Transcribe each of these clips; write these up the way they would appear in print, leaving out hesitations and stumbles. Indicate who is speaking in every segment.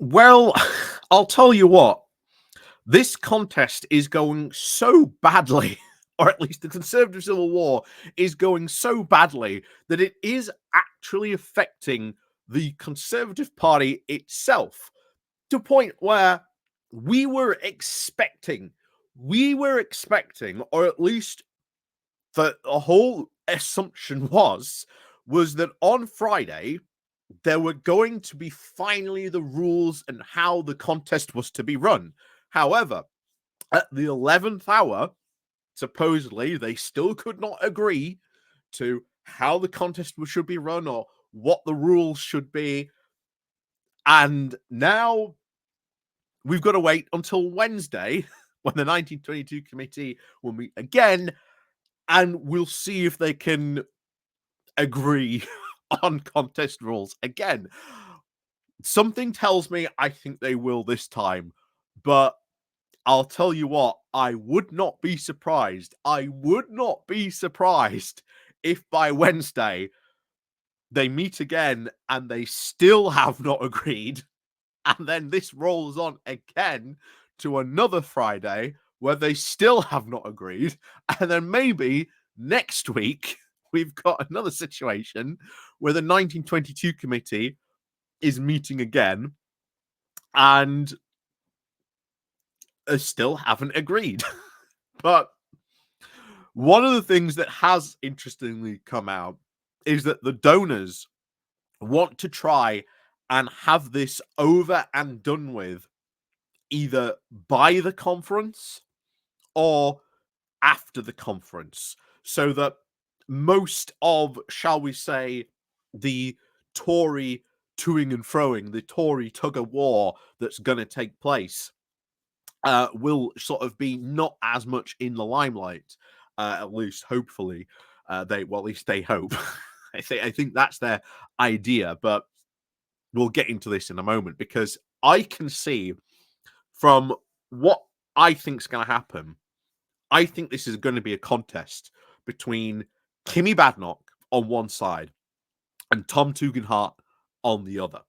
Speaker 1: Well, I'll tell you what, this contest is going so badly, or at least the Conservative Civil War is going so badly that it is actually affecting the Conservative Party itself to a point where we were expecting, or at least the whole assumption was that on Friday there were going to be finally the rules and how the contest was to be run. However, at the 11th hour, supposedly they still could not agree to how the contest should be run or what the rules should be. And now we've got to wait until Wednesday when the 1922 committee will meet again, and we'll see if they can agree on contest rules again. Something tells me I think they will this time, but I'll tell you what, I would not be surprised. I would not be surprised if by Wednesday they meet again and they still have not agreed. And then this rolls on again to another Friday where they still have not agreed. And then maybe next week we've got another situation where the 1922 committee is meeting again and still haven't agreed. But one of the things that has interestingly come out is that the donors want to try and have this over and done with either by the conference or after the conference, so that most of, shall we say, the Tory toing and froing, the Tory tug of war that's going to take place, will sort of be not as much in the limelight, at least hopefully. At least they hope. I think that's their idea, but we'll get into this in a moment because I can see from what I think is going to happen. I think this is going to be a contest between Kimmy Badenoch on one side and Tom Tugendhat on the other.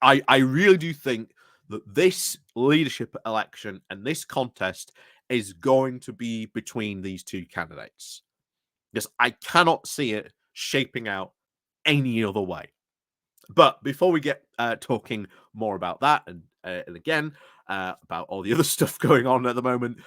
Speaker 1: I really do think that this leadership election and this contest is going to be between these two candidates. Because I cannot see it shaping out any other way. But before we get talking more about that and again about all the other stuff going on at the moment,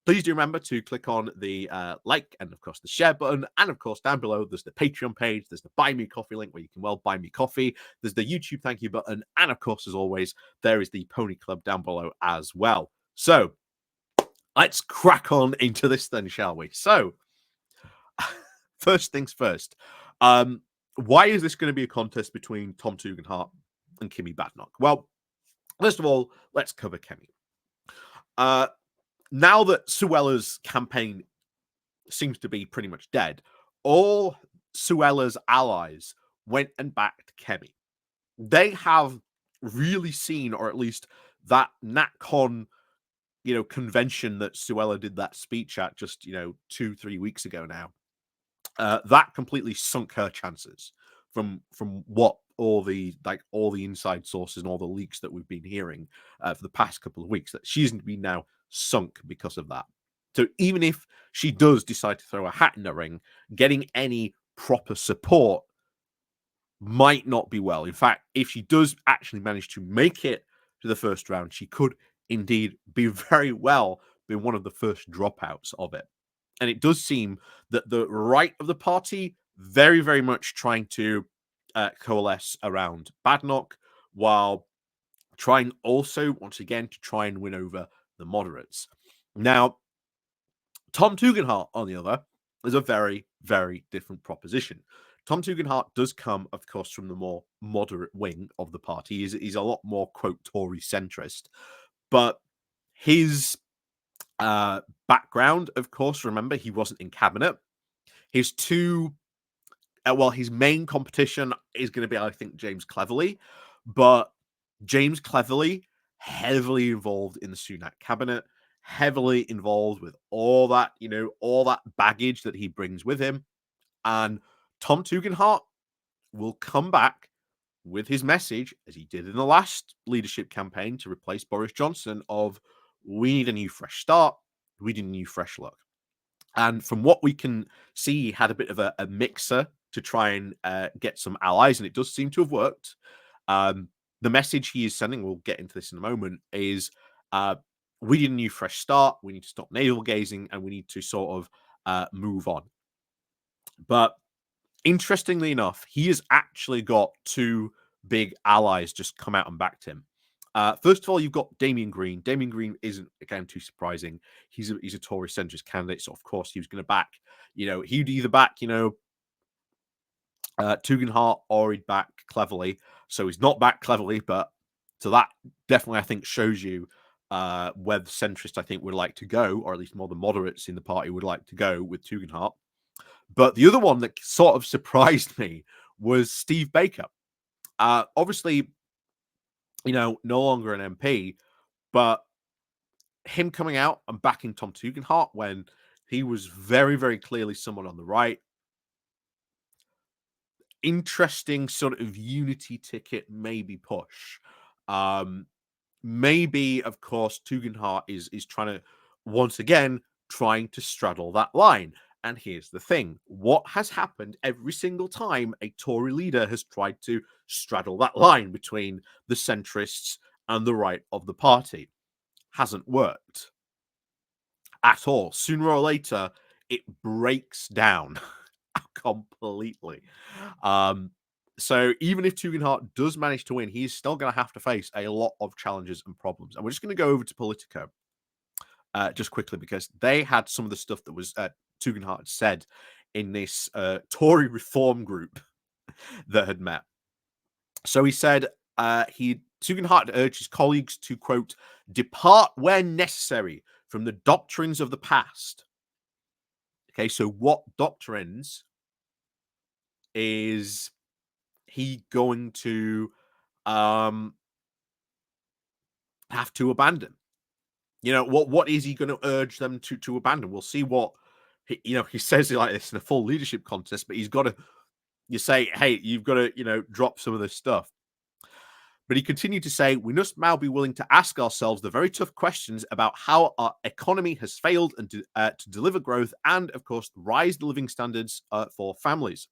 Speaker 1: please do remember to click on the like and, of course, the share button. And, of course, down below, there's the Patreon page. There's the Buy Me Coffee link where you can, buy me coffee. There's the YouTube thank you button. And, of course, as always, there is the Pony Club down below as well. So let's crack on into this then, shall we? So first things first. Why is this going to be a contest between Tom Tugendhat and Kimmy Badenoch? Well, first of all, let's cover Kimmy. Now that Suella's campaign seems to be pretty much dead, all Suella's allies went and backed Kimmy. They have really seen, or at least that NatCon, convention that Suella did that speech at just, 2-3 weeks ago now. That completely sunk her chances from what all the inside sources and all the leaks that we've been hearing for the past couple of weeks, that she's been now sunk because of that. So even if she does decide to throw a hat in the ring, getting any proper support might not be well. In fact, if she does actually manage to make it to the first round, she could indeed be very well be one of the first dropouts of it. And it does seem that the right of the party very, very much trying to coalesce around Badenoch, while trying also, once again, to try and win over the moderates. Now, Tom Tugendhat, on the other, is a very, very different proposition. Tom Tugendhat does come, of course, from the more moderate wing of the party. He's a lot more, quote, Tory centrist. But his background, of course, remember, he wasn't in cabinet. His his main competition is going to be, I think, James Cleverly. But James Cleverly, heavily involved in the Sunak cabinet, heavily involved with all that, all that baggage that he brings with him. And Tom Tugendhat will come back with his message, as he did in the last leadership campaign to replace Boris Johnson, of we need a new fresh start, we need a new fresh look. And from what we can see, he had a bit of a mixer to try and get some allies, and it does seem to have worked. The message he is sending, we'll get into this in a moment, is we need a new fresh start, we need to stop navel gazing, and we need to sort of move on. But interestingly enough, he has actually got two big allies just come out and backed him. First of all, you've got Damien Green. Damien Green isn't, again, too surprising. He's a Tory centrist candidate, so of course he was going to back, he'd either back, Tugendhat or he'd back Cleverly. So he's not back Cleverly, but so that definitely, I think, shows you where the centrists, I think, would like to go, or at least more the moderates in the party would like to go with Tugendhat. But the other one that sort of surprised me was Steve Baker. Obviously, no longer an MP, but him coming out and backing Tom Tugendhat when he was very, very clearly someone on the right. Interesting sort of unity ticket, maybe push. Maybe, of course, Tugendhat is trying to, once again, trying to straddle that line. And here's the thing. What has happened every single time a Tory leader has tried to straddle that line between the centrists and the right of the party? Hasn't worked at all. Sooner or later, it breaks down completely. So even if Tugendhat does manage to win, he's still going to have to face a lot of challenges and problems. And we're just going to go over to Politico just quickly, because they had some of the stuff that was Tugendhat said in this Tory reform group that had met. So he said Tugendhat urged his colleagues to, quote, depart where necessary from the doctrines of the past. Okay, so what doctrines is he going to have to abandon? What is he going to urge them to abandon? We'll see what he says it like this in a full leadership contest, but he's got to, you say, hey, you've got to drop some of this stuff. But he continued to say, we must now be willing to ask ourselves the very tough questions about how our economy has failed and to deliver growth and, of course, rise the living standards for families.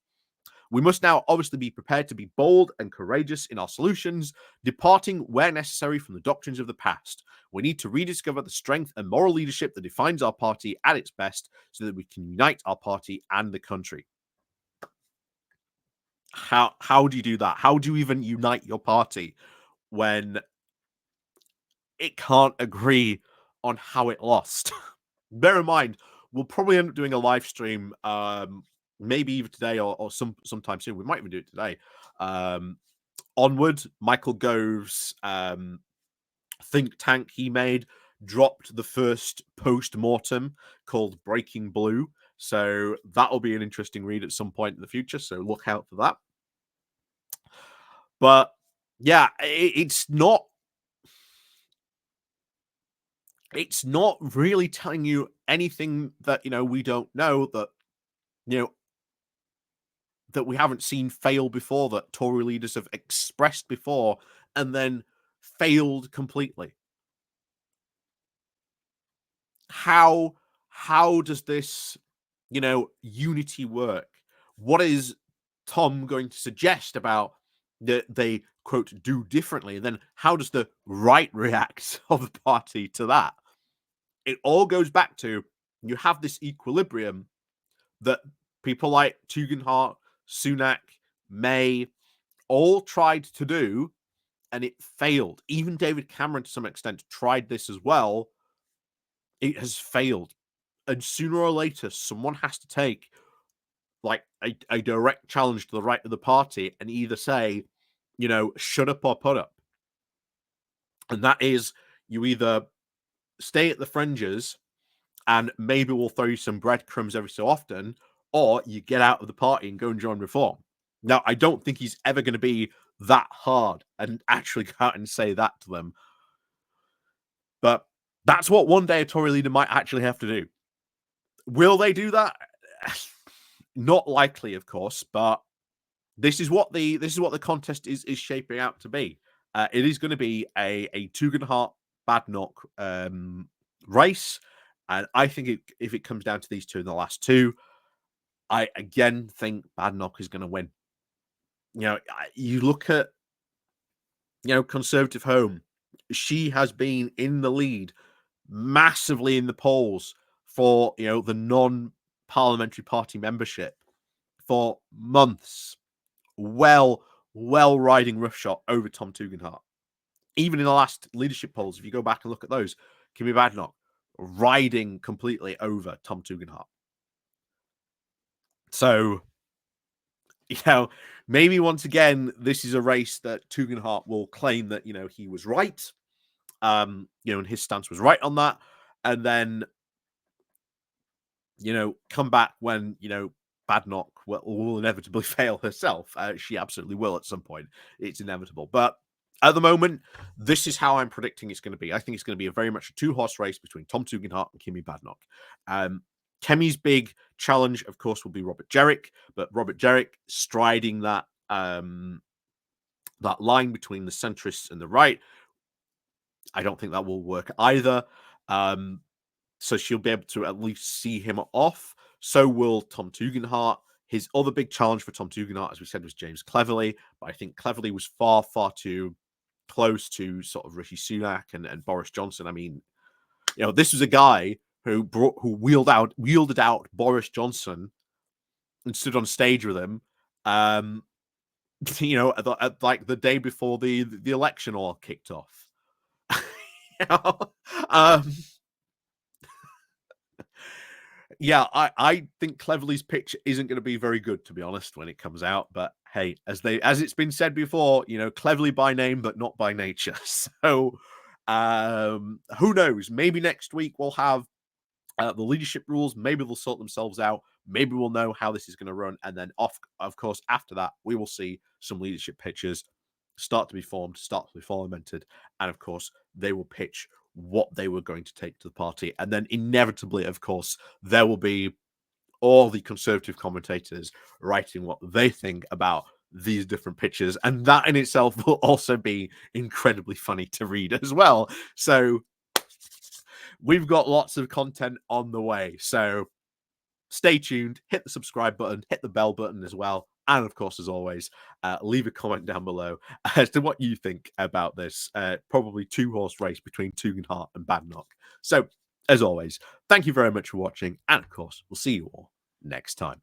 Speaker 1: We must now obviously be prepared to be bold and courageous in our solutions, departing where necessary from the doctrines of the past. We need to rediscover the strength and moral leadership that defines our party at its best so that we can unite our party and the country. How do you do that? How do you even unite your party when it can't agree on how it lost? Bear in mind, we'll probably end up doing a live stream, maybe even today or sometime soon. We might even do it today. Onward, Michael Gove's think tank he made dropped the first post-mortem called Breaking Blue. So that'll be an interesting read at some point in the future. So look out for that. But yeah, it's not really telling you anything that, we don't know, that, that we haven't seen fail before, that Tory leaders have expressed before and then failed completely. How does this, unity work? What is Tom going to suggest about that they, quote, do differently? And then how does the right react of the party to that? It all goes back to, you have this equilibrium that people like Tugendhat, Sunak, May all tried to do, and it failed. Even David Cameron, to some extent, tried this as well. It has failed. And sooner or later, someone has to take like a direct challenge to the right of the party and either say, shut up or put up. And that is, you either stay at the fringes and maybe we'll throw you some breadcrumbs every so often, or you get out of the party and go and join Reform. Now, I don't think he's ever going to be that hard and actually go out and say that to them. But that's what one day a Tory leader might actually have to do. Will they do that? Not likely, of course, but this is what the contest is shaping out to be. It is going to be a Tugendhat Badenoch race, and I think if it comes down to these two in the last two, I again think Badenoch is going to win. You know, you look at Conservative Home, she has been in the lead massively in the polls for the non-parliamentary party membership for months. Well riding roughshod over Tom Tugendhat. Even in the last leadership polls, if you go back and look at those, Kimi Badenoch riding completely over Tom Tugendhat. So, maybe once again, this is a race that Tugendhat will claim that, he was right. And his stance was right on that. And then, come back when, Badenoch will inevitably fail herself. She absolutely will at some point. It's inevitable. But at the moment, this is how I'm predicting it's going to be. I think it's going to be a very much a two-horse race between Tom Tugendhat and Kimi Badenoch. Kemi's big challenge, of course, will be Robert Jerrick, but Robert Jerrick striding that that line between the centrists and the right, I don't think that will work either. So she'll be able to at least see him off. So will Tom Tugendhat. His other big challenge for Tom Tugendhat, as we said, was James Cleverly. But I think Cleverly was far, far too close to sort of Rishi Sunak and Boris Johnson. I mean, this was a guy who wielded out Boris Johnson and stood on stage with him. Like the day before the election all kicked off. Yeah, I think Cleverly's pitch isn't going to be very good, to be honest, when it comes out. But hey, as it's been said before, Cleverly by name, but not by nature. So, who knows? Maybe next week we'll have the leadership rules. Maybe they'll sort themselves out. Maybe we'll know how this is going to run, and then of course, after that, we will see some leadership pitches start to be formed, start to be formulated, and of course, they will pitch what they were going to take to the party. And then inevitably, of course, there will be all the Conservative commentators writing what they think about these different pitches. And that in itself will also be incredibly funny to read as well. So we've got lots of content on the way. So stay tuned, hit the subscribe button, hit the bell button as well. And of course, as always, leave a comment down below as to what you think about this probably two-horse race between Tugendhat and Badenoch. So, as always, thank you very much for watching. And of course, we'll see you all next time.